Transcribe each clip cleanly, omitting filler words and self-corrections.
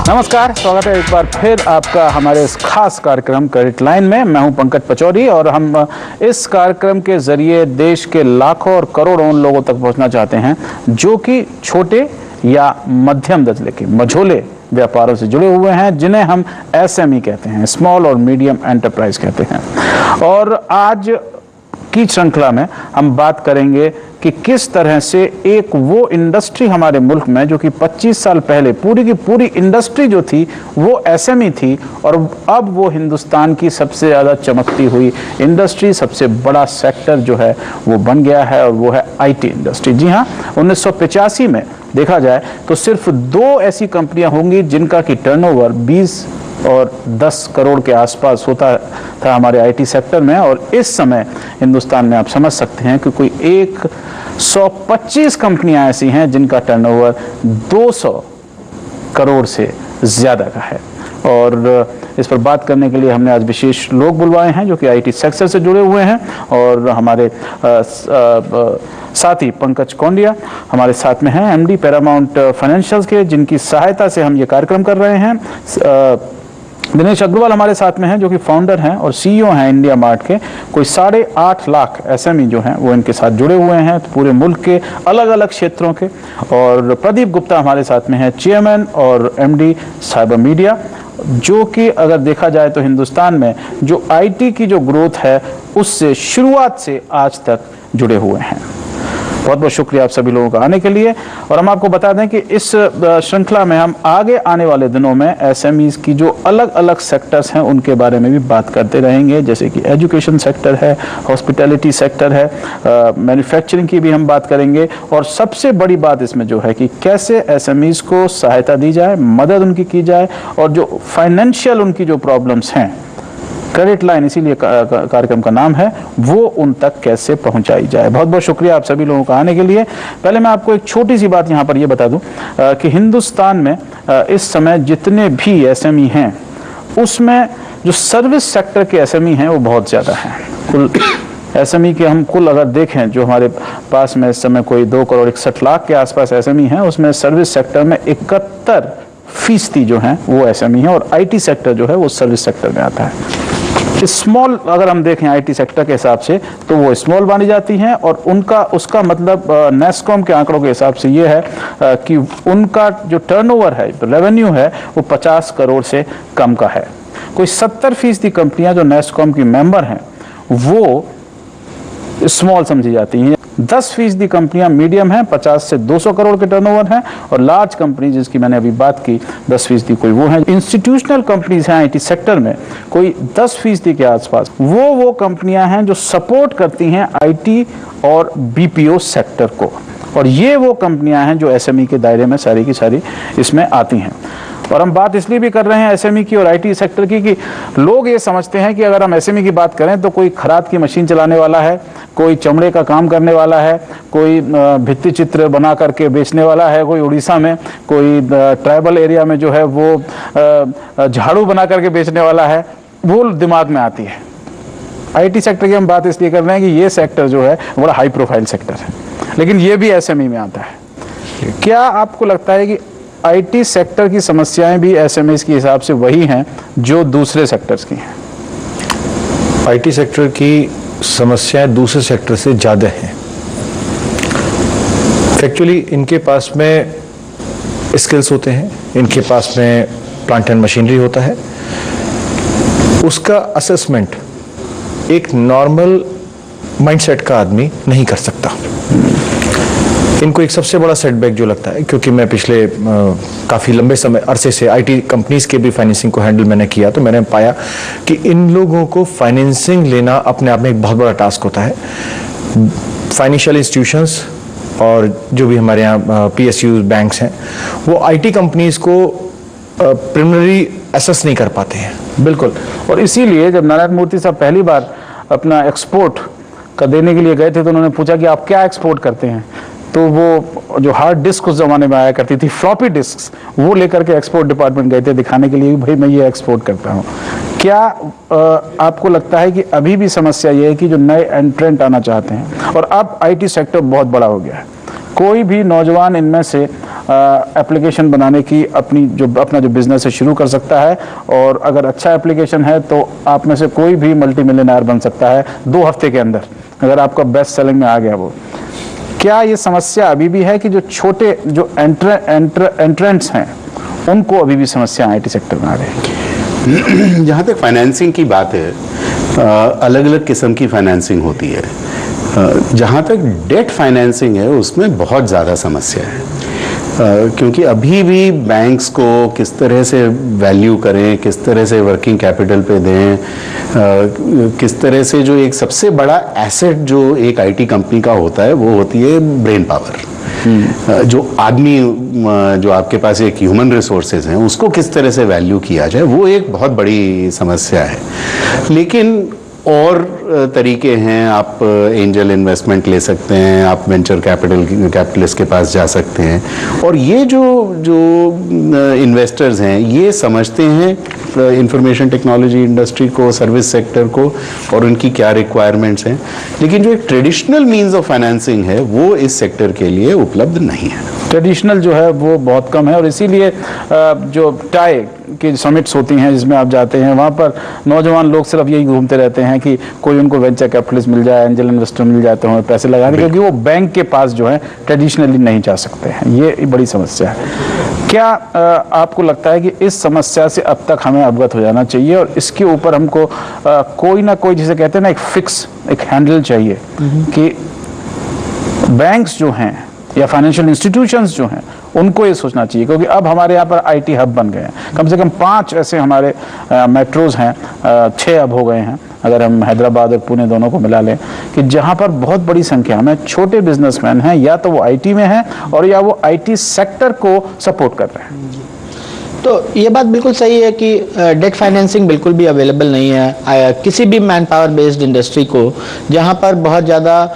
नमस्कार, स्वागत है एक बार फिर आपका हमारे इस खास कार्यक्रम क्रेडिट लाइन में। मैं हूं पंकज पचौरी और हम इस कार्यक्रम के जरिए देश के लाखों और करोड़ों लोगों तक पहुंचना चाहते हैं जो कि छोटे या मध्यम दर्जे के मझोले व्यापारों से जुड़े हुए हैं, जिन्हें हम एसएमई कहते हैं, स्मॉल और मीडियम एंटरप्राइज कहते हैं। और आज की श्रृंखला में हम बात करेंगे कि किस तरह से एक वो इंडस्ट्री हमारे मुल्क में जो कि 25 साल पहले पूरी की पूरी इंडस्ट्री जो थी वो एसएमई थी, और अब वो हिंदुस्तान की सबसे ज़्यादा चमकती हुई इंडस्ट्री, सबसे बड़ा सेक्टर जो है वो बन गया है, और वो है आईटी इंडस्ट्री। जी हाँ, 1985 में देखा जाए तो सिर्फ 2 ऐसी कंपनियां होंगी जिनका कि टर्नओवर 20 और 10 करोड़ के आसपास होता था हमारे आईटी सेक्टर में, और इस समय हिंदुस्तान में आप समझ सकते हैं कि कोई 125 कंपनियां ऐसी हैं जिनका टर्नओवर 200 करोड़ से ज़्यादा का है। और इस पर बात करने के लिए हमने आज विशेष लोग बुलवाए हैं जो कि आईटी सेक्टर से जुड़े हुए हैं, और हमारे साथ ही पंकज कौंडिया हमारे साथ में हैं, एमडी पैरामाउंट फाइनेंशियल्स के, जिनकी सहायता से हम ये कार्यक्रम कर रहे हैं। दिनेश अग्रवाल हमारे साथ में हैं जो कि फाउंडर हैं और सीईओ हैं इंडिया मार्ट के। कोई 8.5 लाख एसएमई जो हैं वो इनके साथ जुड़े हुए हैं, तो पूरे मुल्क के अलग अलग क्षेत्रों के। और प्रदीप गुप्ता हमारे साथ में है, चेयरमैन और एमडी साइबर मीडिया, जो कि अगर देखा जाए तो हिंदुस्तान में जो आईटी की जो ग्रोथ है उससे शुरुआत से आज तक जुड़े हुए हैं। बहुत बहुत शुक्रिया आप सभी लोगों का आने के लिए। और हम आपको बता दें कि इस श्रृंखला में हम आगे आने वाले दिनों में एसएमईज की जो अलग अलग सेक्टर्स हैं उनके बारे में भी बात करते रहेंगे, जैसे कि एजुकेशन सेक्टर है, हॉस्पिटैलिटी सेक्टर है, मैन्युफैक्चरिंग की भी हम बात करेंगे। और सबसे बड़ी बात इसमें जो है कि कैसे एसएमईज को सहायता दी जाए, मदद उनकी की जाए, और जो फाइनेंशियल उनकी जो प्रॉब्लम्स हैं, क्रेडिट लाइन इसीलिए कार्यक्रम का नाम है, वो उन तक कैसे पहुंचाई जाए। बहुत बहुत शुक्रिया आप सभी लोगों का आने के लिए। पहले मैं आपको एक छोटी सी बात यहाँ पर ये बता दूं कि हिंदुस्तान में इस समय जितने भी एसएमई हैं उसमें जो सर्विस सेक्टर के एसएमई हैं वो बहुत ज़्यादा हैं। कुल एसएमई के हम कुल अगर देखें जो हमारे पास में इस समय कोई 2 करोड़ 61 लाख के आसपास एसएमई हैं, उसमें सर्विस सेक्टर में 71% जो हैं वो एसएमई हैं, और आईटी सेक्टर जो है वो सर्विस सेक्टर में आता है। स्मॉल अगर हम देखें आईटी सेक्टर के हिसाब से तो वो स्मॉल मानी जाती हैं, और उनका उसका मतलब नेस्कॉम के आंकड़ों के हिसाब से ये है कि उनका जो टर्नओवर है, रेवेन्यू है, वो 50 करोड़ से कम का है। कोई 70% कंपनियां जो नेस्कॉम की मेंबर हैं वो स्मॉल समझी जाती हैं। 10% कंपनियां मीडियम हैं, 50 से 200 करोड़ के टर्नओवर हैं, और लार्ज कंपनी जिसकी मैंने अभी बात की 10% कोई वो हैं। इंस्टीट्यूशनल कंपनीज हैं आईटी सेक्टर में कोई 10% के आसपास, वो कंपनियां हैं जो सपोर्ट करती हैं आईटी और बीपीओ सेक्टर को, और ये वो कंपनियां हैं जो एसएमई के दायरे में सारी की सारी इसमें आती हैं। और हम बात इसलिए भी कर रहे हैं एसएमई की और आईटी सेक्टर की कि लोग ये समझते हैं कि अगर हम एसएमई की बात करें तो कोई खराद की मशीन चलाने वाला है, कोई चमड़े का काम करने वाला है, कोई भित्ति चित्र बना करके बेचने वाला है, कोई उड़ीसा में कोई ट्राइबल एरिया में जो है वो झाड़ू बना करके बेचने वाला है, वो दिमाग में आती है। आईटी सेक्टर की हम बात इसलिए कर रहे हैं कि ये सेक्टर जो है बड़ा हाई प्रोफाइल सेक्टर है, लेकिन ये भी एसएमई में आता है। क्या आपको लगता है कि आईटी सेक्टर की समस्याएं भी एसएमईज के हिसाब से वही हैं जो दूसरे सेक्टर्स की हैं? आईटी सेक्टर की समस्याएं दूसरे सेक्टर से ज़्यादा हैं। एक्चुअली इनके पास में स्किल्स होते हैं, इनके पास में प्लांट एंड मशीनरी होता है, उसका असेसमेंट एक नॉर्मल माइंडसेट का आदमी नहीं कर सकता। इनको एक सबसे बड़ा सेटबैक जो लगता है, क्योंकि मैं पिछले काफ़ी लंबे समय अरसे से आईटी कंपनीज के भी फाइनेंसिंग को हैंडल मैंने किया, तो मैंने पाया कि इन लोगों को फाइनेंसिंग लेना अपने आप में एक बहुत बड़ा टास्क होता है। फाइनेंशियल इंस्टीट्यूशंस और जो भी हमारे यहाँ पीएसयू बैंक्स हैं, वो आईटी कंपनीज को प्रिलिमिनरी असेस नहीं कर पाते हैं। बिल्कुल, और इसीलिए जब नारायण मूर्ति साहब पहली बार अपना एक्सपोर्ट का देने के लिए गए थे तो उन्होंने पूछा कि आप क्या एक्सपोर्ट करते हैं, तो वो जो हार्ड डिस्क उस जमाने में आया करती थी, फ्लॉपी डिस्क, वो लेकर के एक्सपोर्ट डिपार्टमेंट गए थे दिखाने के लिए भाई मैं ये एक्सपोर्ट करता हूँ। क्या आपको लगता है कि अभी भी समस्या ये है कि जो नए एंट्रेंट आना चाहते हैं, और अब आईटी सेक्टर बहुत बड़ा हो गया है, कोई भी नौजवान इनमें से एप्लीकेशन बनाने की अपना जो बिजनेस है शुरू कर सकता है, और अगर अच्छा एप्लीकेशन है तो आप में से कोई भी मल्टी मिलियनर बन सकता है 2 हफ्ते के अंदर, अगर आपका बेस्ट सेलिंग में आ गया वो। क्या ये समस्या अभी भी है कि जो छोटे जो एंट्रेंट्स हैं उनको अभी भी समस्या आईटी सेक्टर में आ रही है? जहाँ तक फाइनेंसिंग की बात है, अलग अलग किस्म की फाइनेंसिंग होती है। जहाँ तक डेट फाइनेंसिंग है उसमें बहुत ज़्यादा समस्या है, क्योंकि अभी भी बैंक्स को किस तरह से वैल्यू करें, किस तरह से वर्किंग कैपिटल पे दें, किस तरह से जो एक सबसे बड़ा एसेट जो एक आईटी कंपनी का होता है वो होती है ब्रेन पावर। जो आदमी, जो आपके पास एक ह्यूमन रिसोर्सेज हैं, उसको किस तरह से वैल्यू किया जाए, वो एक बहुत बड़ी समस्या है। लेकिन और तरीके हैं, आप एंजल इन्वेस्टमेंट ले सकते हैं, आप वेंचर कैपिटलिस्ट के पास जा सकते हैं, और ये जो इन्वेस्टर्स हैं ये समझते हैं इंफॉर्मेशन टेक्नोलॉजी इंडस्ट्री को, सर्विस सेक्टर को, और उनकी क्या रिक्वायरमेंट्स हैं। लेकिन जो एक ट्रेडिशनल मीन्स ऑफ फाइनेंसिंग है वो इस सेक्टर के लिए उपलब्ध नहीं है। ट्रेडिशनल जो है वो बहुत कम है, और इसीलिए जो टाई की समिट्स होती हैं जिसमें आप जाते हैं वहाँ पर नौजवान लोग सिर्फ यही घूमते रहते हैं कि कोई उनको वेंचर कैपिटलिस्ट मिल जाए, एंजल इन्वेस्टर मिल जाए तो हमें पैसे लगाने, क्योंकि वो बैंक के पास जो है ट्रेडिशनली नहीं जा सकते हैं। ये बड़ी समस्या है। क्या आपको लगता है कि इस समस्या से अब तक हमें अवगत हो जाना चाहिए और इसके ऊपर हमको कोई ना कोई, जिसे कहते हैं ना, एक फिक्स, एक हैंडल चाहिए कि बैंक्स जो हैं या फाइनेंशियल इंस्टीट्यूशंस जो हैं उनको ये सोचना चाहिए, क्योंकि अब हमारे यहाँ पर आईटी हब बन गए हैं। कम से कम 5 ऐसे हमारे मेट्रोज हैं, 6 अब हो गए हैं अगर हम हैदराबाद और पुणे दोनों को मिला लें, कि जहाँ पर बहुत बड़ी संख्या में छोटे बिजनेसमैन हैं, या तो वो आईटी में हैं और या वो आईटी सेक्टर को सपोर्ट कर रहे हैं। तो ये बात बिल्कुल सही है कि डेट फाइनेंसिंग बिल्कुल भी अवेलेबल नहीं है किसी भी मैन पावर बेस्ड इंडस्ट्री को, जहाँ पर बहुत ज़्यादा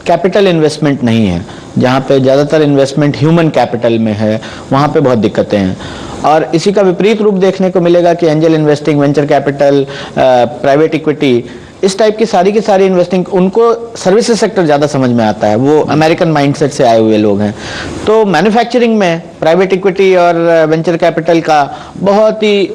कैपिटल इन्वेस्टमेंट नहीं है, जहाँ पे ज़्यादातर इन्वेस्टमेंट ह्यूमन कैपिटल में है, वहाँ पे बहुत दिक्कतें हैं। और इसी का विपरीत रूप देखने को मिलेगा कि angel investing, venture capital, private equity, इस टाइप की सारी इन्वेस्टिंग, उनको सर्विसेज सेक्टर ज़्यादा समझ में आता है, वो अमेरिकन माइंडसेट से आए हुए लोग हैं। तो मैन्युफैक्चरिंग में प्राइवेट इक्विटी और वेंचर कैपिटल का बहुत ही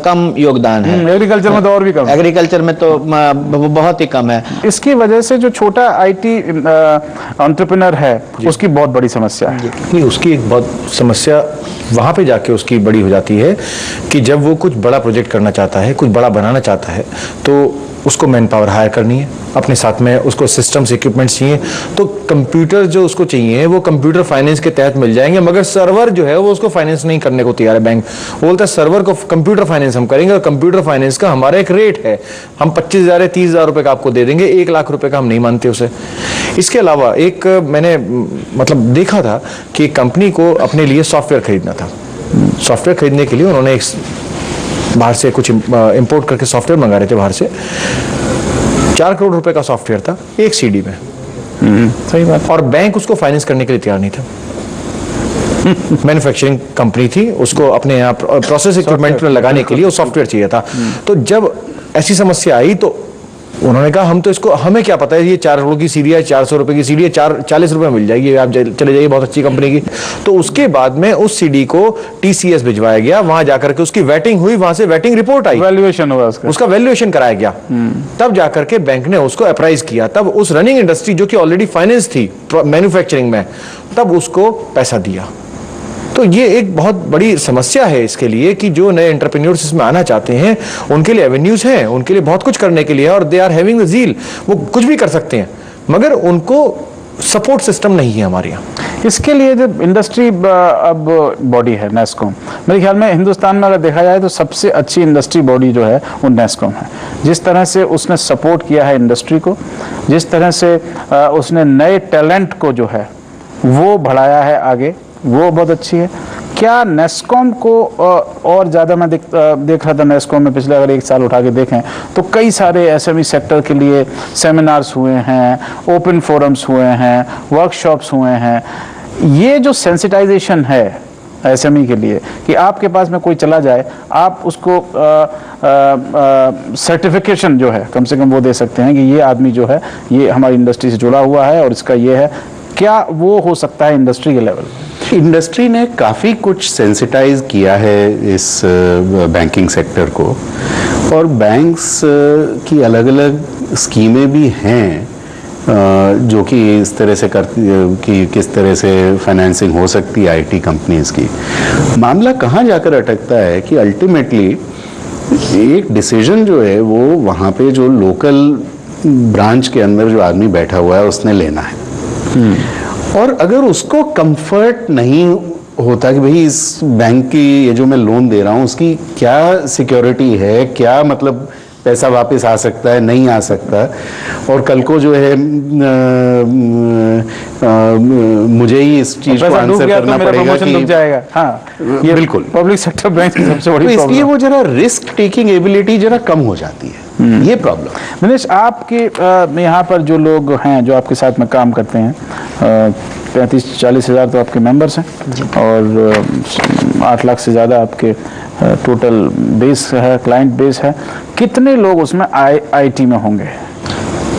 कम योगदान है। एग्रीकल्चर में तो और भी कम, एग्रीकल्चर में तो बहुत ही कम है। इसकी वजह से जो छोटा आईटी एंटरप्रेन्योर है उसकी बहुत बड़ी समस्या है। नहीं, उसकी एक बहुत समस्या वहाँ पे जाके उसकी बड़ी हो जाती है कि जब वो कुछ बड़ा प्रोजेक्ट करना चाहता है, कुछ बड़ा बनाना चाहता है, तो उसको मैन पावर हायर करनी है, अपने साथ में उसको सिस्टम्स, इक्विपमेंट्स चाहिए। तो कंप्यूटर जो उसको चाहिए वो कंप्यूटर फाइनेंस के तहत मिल जाएंगे, मगर सर्वर जो है वो उसको फाइनेंस नहीं करने को तैयार है बैंक। वो बोलता है सर्वर को कंप्यूटर फाइनेंस हम करेंगे, और कंप्यूटर फाइनेंस का हमारा एक रेट है, हम 25,000 या 30,000 रुपये का आपको दे देंगे, 1 लाख रुपए का हम नहीं मानते उसे। इसके अलावा एक मैंने मतलब देखा था कि कंपनी को अपने लिए सॉफ्टवेयर खरीदना था। सॉफ्टवेयर खरीदने के लिए उन्होंने एक बाहर से कुछ इंपोर्ट करके सॉफ्टवेयर मंगा रहे थे बाहर से। 4 करोड़ रुपए का सॉफ्टवेयर था एक सीडी में। सही बात। और बैंक उसको फाइनेंस करने के लिए तैयार नहीं था। मैन्युफैक्चरिंग कंपनी थी, उसको अपने यहाँ प्रोसेस इक्विपमेंट में लगाने के लिए वो सॉफ्टवेयर चाहिए था। तो जब ऐसी समस्या आई तो उन्होंने कहा हम तो इसको, हमें क्या पता है ये 4 करोड़ की सीडी है, 400 रुपए की सीडी है, 40 रुपए में मिल जाएगी, आप चले जाइए, बहुत अच्छी कंपनी की। तो उसके बाद में उस सीडी को टीसीएस भिजवाया गया, वहां जाकर के उसकी वेटिंग हुई, वहां से वेटिंग रिपोर्ट आई, वैल्यूएशन हुआ, उसका वैल्यूएशन कराया गया। तब जाकर के बैंक ने उसको अप्राइज किया, तब उस रनिंग इंडस्ट्री जो कि ऑलरेडी फाइनेंस थी मैन्युफैक्चरिंग में, तब उसको पैसा दिया। तो ये एक बहुत बड़ी समस्या है इसके लिए कि जो नए एंटरप्रेन्योर्स इसमें आना चाहते हैं उनके लिए एवेन्यूज हैं, उनके लिए बहुत कुछ करने के लिए, और they are having the zeal, वो कुछ भी कर सकते हैं, मगर उनको सपोर्ट सिस्टम नहीं है हमारे यहाँ। इसके लिए जो इंडस्ट्री अब बॉडी है नेस्कॉम, मेरे ख्याल में हिंदुस्तान में अगर देखा जाए तो सबसे अच्छी इंडस्ट्री बॉडी जो है वो नेस्कॉम है। जिस तरह से उसने सपोर्ट किया है इंडस्ट्री को, जिस तरह से उसने नए टैलेंट को जो है वो बढ़ाया है आगे, वो बहुत अच्छी है। क्या नेस्कॉम को और ज़्यादा, मैं देख रहा था नेस्कॉम में पिछले अगर 1 साल उठा के देखें तो कई सारे एसएमई सेक्टर के लिए सेमिनार्स हुए हैं, ओपन फोरम्स हुए हैं, वर्कशॉप्स हुए हैं। ये जो सेंसिटाइजेशन है एसएमई के लिए कि आपके पास में कोई चला जाए, आप उसको सर्टिफिकेशन जो है कम से कम वो दे सकते हैं कि ये आदमी जो है ये हमारी इंडस्ट्री से जुड़ा हुआ है और इसका ये है, क्या वो हो सकता है इंडस्ट्री के लेवल? इंडस्ट्री ने काफ़ी कुछ सेंसिटाइज किया है इस बैंकिंग सेक्टर को, और बैंक्स की अलग अलग स्कीमें भी हैं जो कि इस तरह से करती कि किस तरह से फाइनेंसिंग हो सकती है आईटी कंपनीज की। मामला कहाँ जाकर अटकता है कि अल्टीमेटली एक डिसीजन जो है वो वहाँ पे जो लोकल ब्रांच के अंदर जो आदमी बैठा हुआ है उसने लेना है। और अगर उसको कंफर्ट नहीं होता कि भाई इस बैंक की ये जो मैं लोन दे रहा हूँ उसकी क्या सिक्योरिटी है, क्या मतलब पैसा वापस आ सकता है, नहीं आ सकता, और कल को जो है मुझे ही इस चीज को आंसर करना पड़ेगा कि डूब जाएगा। हाँ, ये बिल्कुल पब्लिक सेक्टर बैंक की सबसे बड़ी तो इसलिए प्रॉब्लम। वो जरा रिस्क टेकिंग एबिलिटी जरा कम हो जाती है, ये प्रॉब्लम। दिनेश, आपके यहाँ पर जो लोग हैं जो आपके साथ में काम करते हैं, 35-40 हज़ार तो आपके मेंबर्स हैं और 8 लाख से ज़्यादा आपके टोटल बेस है, क्लाइंट बेस है। कितने लोग उसमें आईटी में होंगे,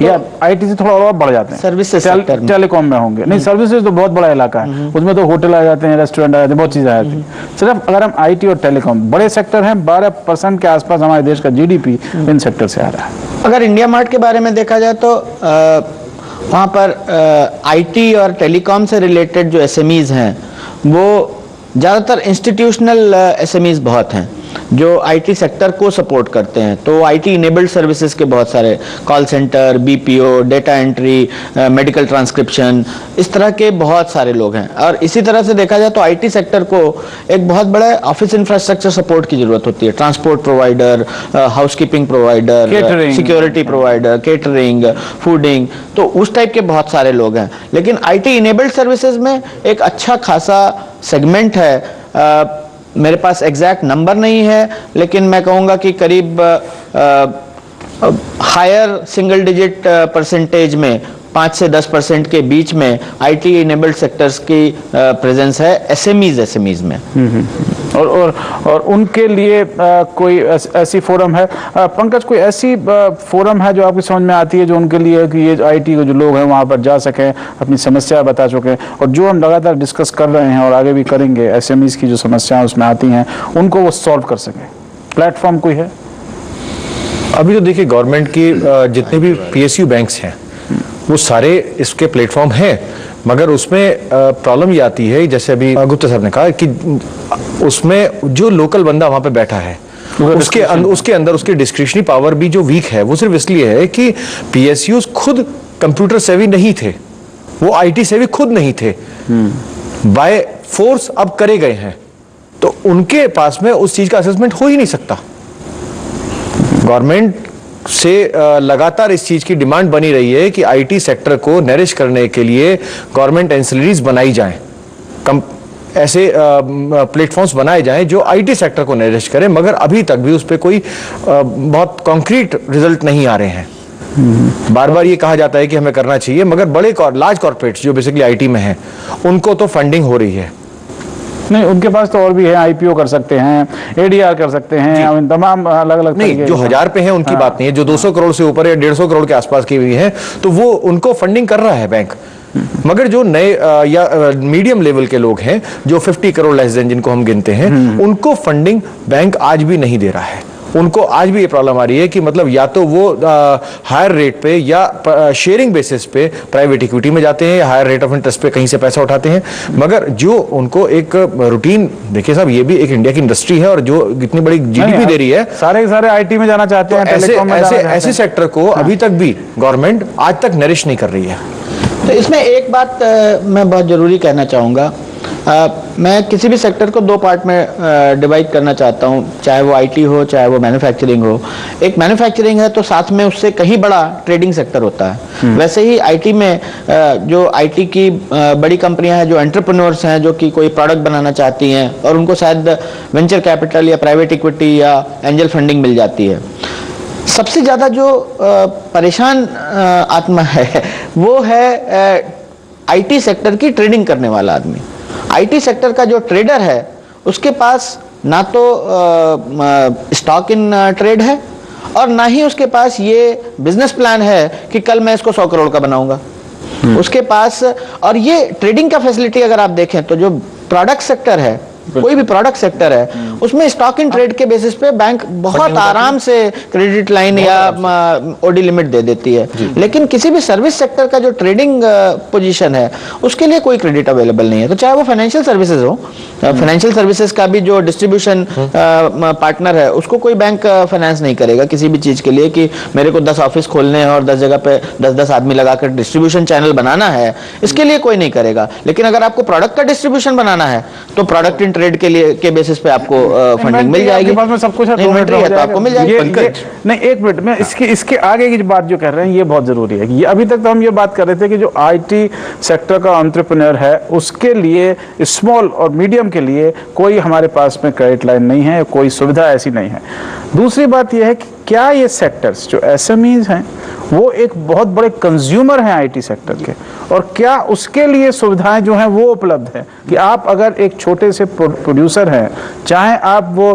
या आईटी से थोड़ा और बढ़ जाते हैं? सर्विसेज सेक्टर में, टेलीकॉम में होंगे? नहीं, सर्विसेज तो बहुत बड़ा इलाका है, उसमें तो होटल आ जाते हैं, रेस्टोरेंट आ जाते हैं, बहुत चीज़ें आ जाती हैं। सिर्फ अगर हम आईटी और टेलीकॉम बड़े सेक्टर हैं, 12% के आसपास हमारे देश का जीडीपी इन सेक्टर से आ रहा है। अगर इंडिया मार्ट के बारे में देखा जाए तो वहाँ पर आईटी और टेलीकॉम से रिलेटेड जो एसएमईज हैं वो ज़्यादातर इंस्टीट्यूशनल एसएमईज बहुत हैं जो आईटी सेक्टर को सपोर्ट करते हैं। तो आईटी इनेबल्ड सर्विसेज के बहुत सारे call centre, BPO, data entry, medical transcription, इस तरह के बहुत सारे लोग हैं। और इसी तरह से देखा जाए तो आईटी सेक्टर को एक बहुत बड़ा ऑफिस इंफ्रास्ट्रक्चर सपोर्ट की जरूरत होती है। Transport provider, housekeeping provider, security provider, catering, fooding, तो उस टाइप के बहुत सारे लोग हैं। लेकिन आईटी इनेबल्ड सर्विसेज में एक अच्छा खासा सेगमेंट है। मेरे पास एग्जैक्ट नंबर नहीं है, लेकिन मैं कहूँगा कि करीब हायर सिंगल डिजिट परसेंटेज में 5 से 10% के बीच में आईटी इनेबल्ड सेक्टर्स की प्रेजेंस है एसएमईज में। और उनके लिए कोई ऐसी फोरम है पंकज, कोई ऐसी फोरम है जो आपकी समझ में आती है जो उनके लिए कि ये आईटी के जो लोग हैं वहाँ पर जा सकें, अपनी समस्या बता चुके, और जो हम लगातार डिस्कस कर रहे हैं और आगे भी करेंगे, एसएमईज की जो समस्याएं उसमें आती हैं उनको वो सॉल्व कर सकें? प्लेटफॉर्म कोई है? अभी तो देखिए गवर्नमेंट की जितने भी पीएसयू बैंक्स हैं वो सारे इसके प्लेटफॉर्म हैं, मगर उसमें प्रॉब्लम ये आती है, जैसे अभी गुप्ता साहब ने कहा कि उसमें जो लोकल बंदा वहां पे बैठा है उसके अंदर उसकी डिस्क्रिशनरी पावर भी जो वीक है, वो सिर्फ इसलिए है कि पीएसयूज खुद कंप्यूटर सेवी नहीं थे, वो आईटी सेवी खुद नहीं थे, बाय फोर्स अब करे गए हैं, तो उनके पास में उस चीज का असेसमेंट हो ही नहीं सकता। गवर्नमेंट से लगातार इस चीज की डिमांड बनी रही है कि आईटी सेक्टर को नरिश करने के लिए गवर्नमेंट एंसिलरीज बनाई जाएं, ऐसे प्लेटफॉर्म्स बनाए जाएं जो आईटी सेक्टर को नरिश करें, मगर अभी तक भी उस पर कोई बहुत कॉन्क्रीट रिजल्ट नहीं आ रहे हैं। बार बार ये कहा जाता है कि हमें करना चाहिए, मगर बड़े लार्ज कॉर्पोरेट्स जो बेसिकली आईटी में हैं उनको तो फंडिंग हो रही है। नहीं, उनके पास तो और भी है, आईपीओ कर सकते हैं, एडीआर कर सकते हैं, तमाम अलग अलग नहीं, जो 1000 पे हैं उनकी बात नहीं है, जो 200 करोड़ से ऊपर या 150 करोड़ के आसपास की हुई है तो वो उनको फंडिंग कर रहा है बैंक। मगर जो नए या मीडियम लेवल के लोग हैं जो 50 करोड़ लेस देन जिनको हम गिनते हैं, उनको फंडिंग बैंक आज भी नहीं दे रहा है। उनको आज भी ये प्रॉब्लम आ रही है कि मतलब या तो वो हायर रेट पे या शेयरिंग बेसिस पे प्राइवेट इक्विटी में जाते हैं या हायर रेट ऑफ इंटरेस्ट पे कहीं से पैसा उठाते हैं, मगर जो उनको एक रूटीन, देखिए साहब ये भी एक इंडिया की इंडस्ट्री है और जो इतनी बड़ी जीडीपी दे रही है, सारे आईटी में जाना चाहते हैं, ऐसे सेक्टर को अभी तक भी गवर्नमेंट आज तक नरिश नहीं कर रही है। तो इसमें एक बात मैं बहुत जरूरी कहना चाहूँगा, मैं किसी भी सेक्टर को दो पार्ट में डिवाइड करना चाहता हूँ, चाहे वो आईटी हो चाहे वो मैन्युफैक्चरिंग हो। एक मैन्युफैक्चरिंग है तो साथ में उससे कहीं बड़ा ट्रेडिंग सेक्टर होता है। वैसे ही आईटी में जो आईटी की बड़ी कंपनियां हैं, जो एंटरप्रेन्योर्स हैं, जो कि कोई प्रोडक्ट बनाना चाहती हैं और उनको शायद वेंचर कैपिटल या प्राइवेट इक्विटी या एंजल फंडिंग मिल जाती है। सबसे ज़्यादा जो परेशान आत्मा है वो है आईटी सेक्टर की ट्रेडिंग करने वाला आदमी। आईटी सेक्टर का जो ट्रेडर है उसके पास ना तो स्टॉक इन ट्रेड है और ना ही उसके पास ये बिजनेस प्लान है कि कल मैं इसको 100 करोड़ का बनाऊंगा। उसके पास, और ये ट्रेडिंग का फैसिलिटी अगर आप देखें तो जो प्रोडक्ट सेक्टर है, कोई भी प्रोडक्ट सेक्टर है, उसमें स्टॉक इन ट्रेड के बेसिस पे बैंक बहुत आराम से क्रेडिट लाइन या ओडी लिमिट दे देती है। लेकिन किसी भी सर्विस सेक्टर का जो ट्रेडिंग पोजीशन है उसके लिए कोई क्रेडिट अवेलेबल नहीं है। तो चाहे वो फाइनेंशियल सर्विसेज हो, फाइनेंशियल सर्विसेज का भी जो डिस्ट्रीब्यूशन पार्टनर है उसको कोई बैंक फाइनेंस नहीं करेगा किसी भी चीज के लिए कि मेरे को 10 ऑफिस खोलने हैं और 10 जगह पे 10-10 आदमी लगाकर डिस्ट्रीब्यूशन चैनल बनाना है, इसके लिए कोई नहीं करेगा। लेकिन अगर आपको प्रोडक्ट का डिस्ट्रीब्यूशन बनाना है तो प्रोडक्ट इन ट्रेड के लिए के बेसिस पे आपको फंडिंग मिल जाएगी। में सब कुछ इन्वेंटरी है तो आपको मिल जाएगी। नहीं, एक मिनट में इसके आगे की बात जो कर रहे हैं ये बहुत जरूरी है। ये अभी तक तो हम ये बात कर रहे थे कि जो आईटी सेक्टर का एंटरप्रेन्योर है उसके लिए, स्मॉल और मीडियम के लिए कोई हमारे पास में क्रेडिट लाइन नहीं है, कोई सुविधा ऐसी नहीं है। दूसरी बात यह है कि क्या ये सेक्टर्स जो एसएमईज हैं वो एक बहुत बड़े कंज्यूमर हैं आईटी सेक्टर के, और क्या उसके लिए सुविधाएं जो हैं वो उपलब्ध है कि आप अगर एक छोटे से प्रोड्यूसर हैं, चाहे आप वो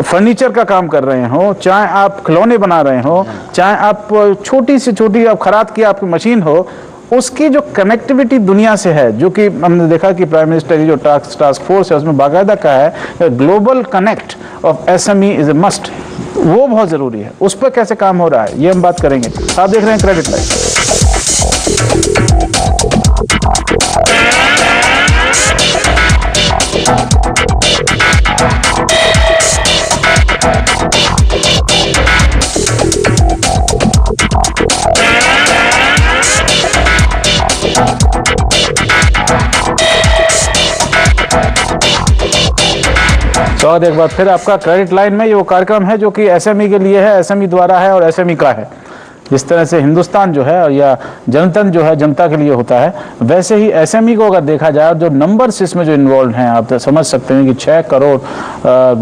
फर्नीचर का काम कर रहे हो, चाहे आप खिलौने बना रहे हो, चाहे आप छोटी से छोटी आप खराद की आपकी मशीन हो, उसकी जो कनेक्टिविटी दुनिया से है, जो कि हमने देखा कि प्राइम मिनिस्टर की जो टास्क फोर्स है उसमें बाकायदा कहा है global connect of SME is a must, वो बहुत जरूरी है। उस पर कैसे काम हो रहा है ये हम बात करेंगे। आप देख रहे हैं क्रेडिट लाइन। स्वागत एक बार फिर आपका क्रेडिट लाइन में। ये वो कार्यक्रम है जो कि एसएमई के लिए है, एसएमई द्वारा है और एसएमई का है। जिस तरह से हिंदुस्तान जो है या जनतंत्र जो है जनता के लिए होता है, वैसे ही एसएमई को अगर देखा जाए, जो नंबर्स इसमें जो इन्वॉल्व हैं, आप तो समझ सकते हैं कि 6 करोड़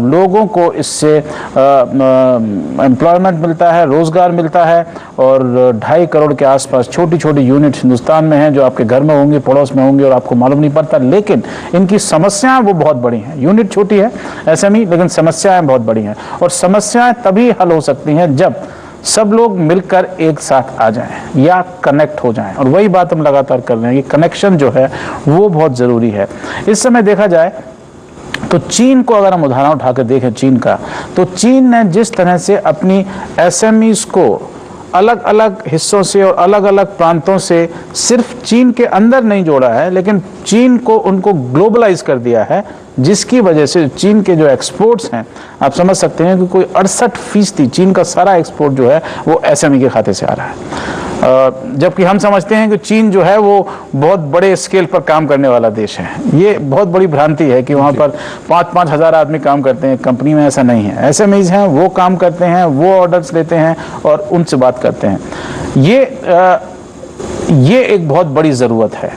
लोगों को इससे एम्प्लॉयमेंट मिलता है, रोजगार मिलता है, और 2.5 करोड़ के आसपास छोटी छोटी यूनिट्स हिंदुस्तान में हैं जो आपके घर में होंगे, पड़ोस में होंगे और आपको मालूम नहीं पड़ता। लेकिन इनकी समस्याएं वो बहुत बड़ी हैं। यूनिट छोटी है एसएमई, लेकिन समस्याएं बहुत बड़ी हैं, और समस्याएं तभी हल हो सकती हैं जब सब लोग मिलकर एक साथ आ जाएं या कनेक्ट हो जाएं। और वही बात हम लगातार कर रहे हैं कि कनेक्शन जो है वो बहुत ज़रूरी है। इस समय देखा जाए तो चीन को अगर हम उदाहरण उठा कर देखें चीन का, तो चीन ने जिस तरह से अपनी एसएमईज को अलग अलग हिस्सों से और अलग अलग प्रांतों से सिर्फ चीन के अंदर नहीं जोड़ा है, लेकिन चीन को उनको ग्लोबलाइज कर दिया है, जिसकी वजह से चीन के जो एक्सपोर्ट्स हैं, आप समझ सकते हैं कि कोई 68% चीन का सारा एक्सपोर्ट जो है वो एसएमई के खाते से आ रहा है। जबकि हम समझते हैं कि चीन जो है वो बहुत बड़े स्केल पर काम करने वाला देश है। ये बहुत बड़ी भ्रांति है कि वहाँ पर 5-5 हज़ार आदमी काम करते हैं कंपनी में, ऐसा नहीं है। एसएमईज हैं, वो काम करते हैं, वो ऑर्डर्स लेते हैं और उनसे बात करते हैं। ये एक बहुत बड़ी ज़रूरत है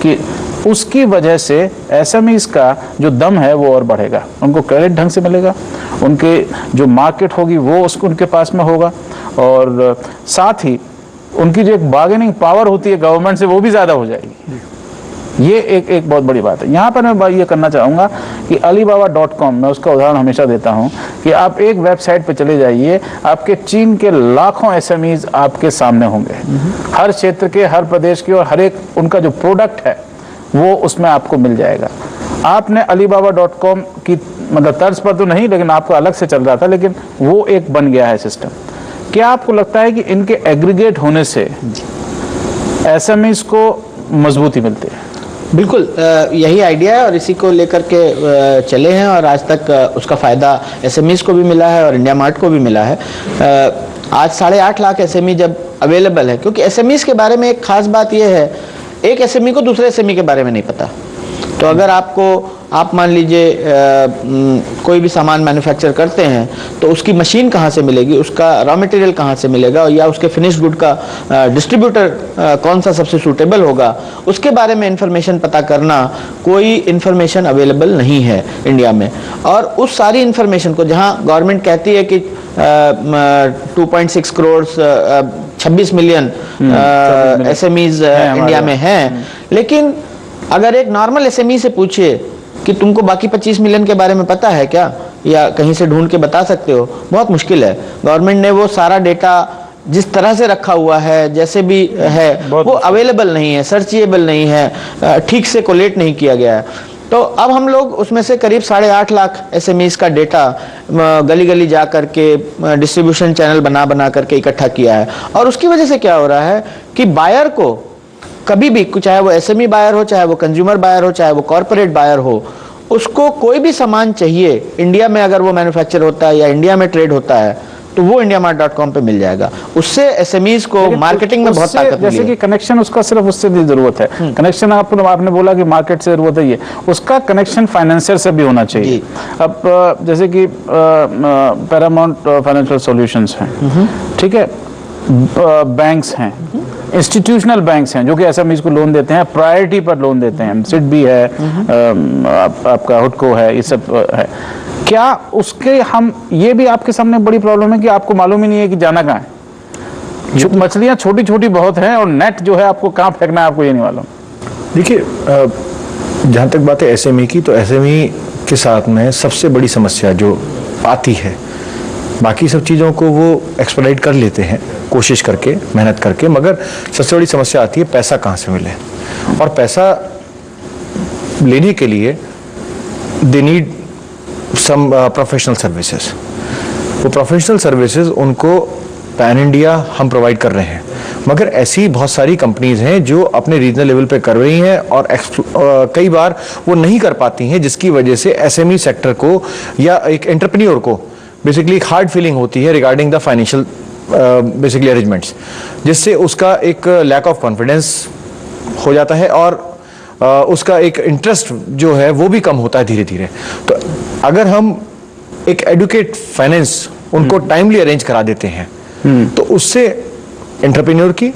कि उसकी वजह से एसएमईज का जो दम है वो और बढ़ेगा, उनको क्रेडिट ढंग से मिलेगा, उनके जो मार्केट होगी वो उसको उनके पास में होगा, और साथ ही उनकी जो एक बार्गेनिंग पावर होती है गवर्नमेंट से वो भी ज़्यादा हो जाएगी। ये एक बहुत बड़ी बात है। यहाँ पर मैं ये करना चाहूँगा कि Alibaba.com, मैं उसका उदाहरण हमेशा देता हूँ कि आप एक वेबसाइट पे चले जाइए, आपके चीन के लाखों एसएमईज आपके सामने होंगे, हर क्षेत्र के, हर प्रदेश के, और हर एक उनका जो प्रोडक्ट है वो उसमें आपको मिल जाएगा। आपने Alibaba.com की मतलब तर्ज पर तो नहीं, लेकिन आपको अलग से चल रहा था, लेकिन वो एक बन गया है सिस्टम। क्या आपको लगता है कि इनके एग्रीगेट होने से एसएमईज को मजबूती मिलती है? बिल्कुल, यही आइडिया है और इसी को लेकर के चले हैं, और आज तक उसका फ़ायदा एसएमईज को भी मिला है और इंडिया मार्ट को भी मिला है। आज 8.5 लाख एसएमई जब अवेलेबल है, क्योंकि एसएमईज के बारे में एक खास बात यह है, एक एसएमई को दूसरे एसएमई के बारे में नहीं पता। तो अगर आप मान लीजिए कोई भी सामान मैन्युफैक्चर करते हैं तो उसकी मशीन कहाँ से मिलेगी, उसका रॉ मटेरियल कहाँ से मिलेगा, या उसके फिनिश गुड का डिस्ट्रीब्यूटर कौन सा सबसे सूटेबल होगा, उसके बारे में इंफॉर्मेशन पता करना, कोई इंफॉर्मेशन अवेलेबल नहीं है इंडिया में। और उस सारी इंफॉर्मेशन को जहाँ गवर्नमेंट कहती है कि 2.6 करोड़ 26 मिलियन एसएमईज इंडिया में हैं, लेकिन अगर एक नॉर्मल एसएमई से पूछिए कि तुमको बाकी 25 मिलियन के बारे में पता है क्या, या कहीं से ढूंढ के बता सकते हो, बहुत मुश्किल है। गवर्नमेंट ने वो सारा डेटा जिस तरह से रखा हुआ है, जैसे भी है, वो अवेलेबल नहीं है, सर्चेबल नहीं है, ठीक से कोलेट नहीं किया गया है। तो अब हम लोग उसमें से करीब 8.5 लाख एसएमईज का डेटा गली गली जा करके डिस्ट्रीब्यूशन चैनल बना करके इकट्ठा किया है। और उसकी वजह से क्या हो रहा है कि बायर को कभी भी, चाहे वो एसएमई बायर हो, चाहे वो कंज्यूमर बायर हो, चाहे वो कॉर्पोरेट बायर हो, उसको कोई भी सामान चाहिए इंडिया में, अगर वो मैन्युफैक्चर होता है या इंडिया में ट्रेड होता है, तो वो indiamart.com पे मिल जाएगा। उससे एसएमईज को मार्केटिंग में बहुत ताकत मिली है। जैसे कि कनेक्शन उसका सिर्फ उससे भी जरूरत है, कनेक्शन आपने बोला कि मार्केट से जरूरत है, ये उसका कनेक्शन फाइनेंशियल से भी होना चाहिए। अब जैसे कि पैरामाउंट फाइनेंशियल सॉल्यूशंस हैं, ठीक है, बैंक्स हैं, इंस्टीट्यूशनल बैंक्स हैं जो कि एसएमईज को लोन देते हैं, प्रायोरिटी पर लोन देते हैं, सिडबी है, आपका हुडको है, ये सब है। क्या उसके हम, ये भी आपके सामने बड़ी प्रॉब्लम है कि आपको मालूम ही नहीं है कि जाना कहाँ है। मछलियां छोटी छोटी बहुत हैं और नेट जो है आपको कहाँ फेंकना है आपको ये नहीं मालूम। देखिए, जहाँ तक बात है एसएमई की, तो एसएमई के साथ में सबसे बड़ी समस्या जो आती है, बाकी सब चीज़ों को वो एक्सप्लोइट कर लेते हैं कोशिश करके, मेहनत करके, मगर सबसे बड़ी समस्या आती है पैसा कहाँ से मिले। और पैसा लेने के लिए they need some professional services. वो प्रोफेशनल सर्विसेज उनको पैन इंडिया हम प्रोवाइड कर रहे हैं, मगर ऐसी बहुत सारी कंपनीज हैं जो अपने रीजनल लेवल पे कर रही हैं और कई बार वो नहीं कर पाती हैं, जिसकी वजह से एसएमई सेक्टर को या एक एंटरप्रेन्योर को बेसिकली एक हार्ड फीलिंग होती है regarding the financial basically arrangements, जिससे उसका एक लैक ऑफ कॉन्फिडेंस हो जाता है और उसका एक इंटरेस्ट जो है वो भी कम होता है धीरे धीरे। तो अगर हम एक एडुकेट फाइनेंस उनको टाइमली अरेंज करा देते हैं, तो उससे एंटरप्रेन्योर की,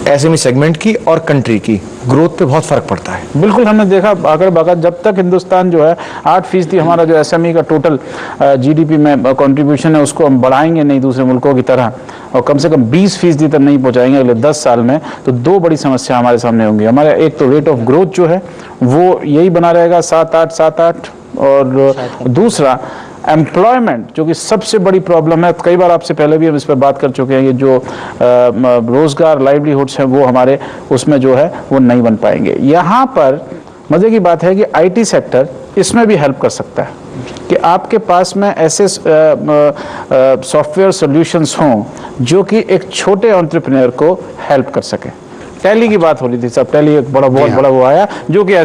एसएमई सेगमेंट की और कंट्री की ग्रोथ पे बहुत फर्क पड़ता है। बिल्कुल, हमने देखा आकर बाकर, जब तक हिंदुस्तान जो है 8% हमारा जो एसएमई का टोटल जीडीपी में कंट्रीब्यूशन है उसको हम बढ़ाएंगे नहीं दूसरे मुल्कों की तरह, और कम से कम 20% तक नहीं पहुंचाएंगे अगले 10 साल में, तो दो बड़ी समस्या हमारे सामने होंगी। हमारा एक तो रेट ऑफ ग्रोथ जो है वो यही बना रहेगा 7-8, और दूसरा एम्प्लॉयमेंट जो कि सबसे बड़ी प्रॉब्लम है। कई बार आपसे पहले भी हम इस पर बात कर चुके हैं, ये जो रोजगार लाइवलीहुड्स हैं वो हमारे उसमें जो है वो नहीं बन पाएंगे। यहाँ पर मजे की बात है कि आईटी सेक्टर इसमें भी हेल्प कर सकता है कि आपके पास में ऐसे सॉफ्टवेयर सॉल्यूशंस हों जो कि एक छोटे एंटरप्रेन्योर को हेल्प कर सके। टैली की बात हो रही थी सब, टैली एक बहुत बड़ा वो आया जो कि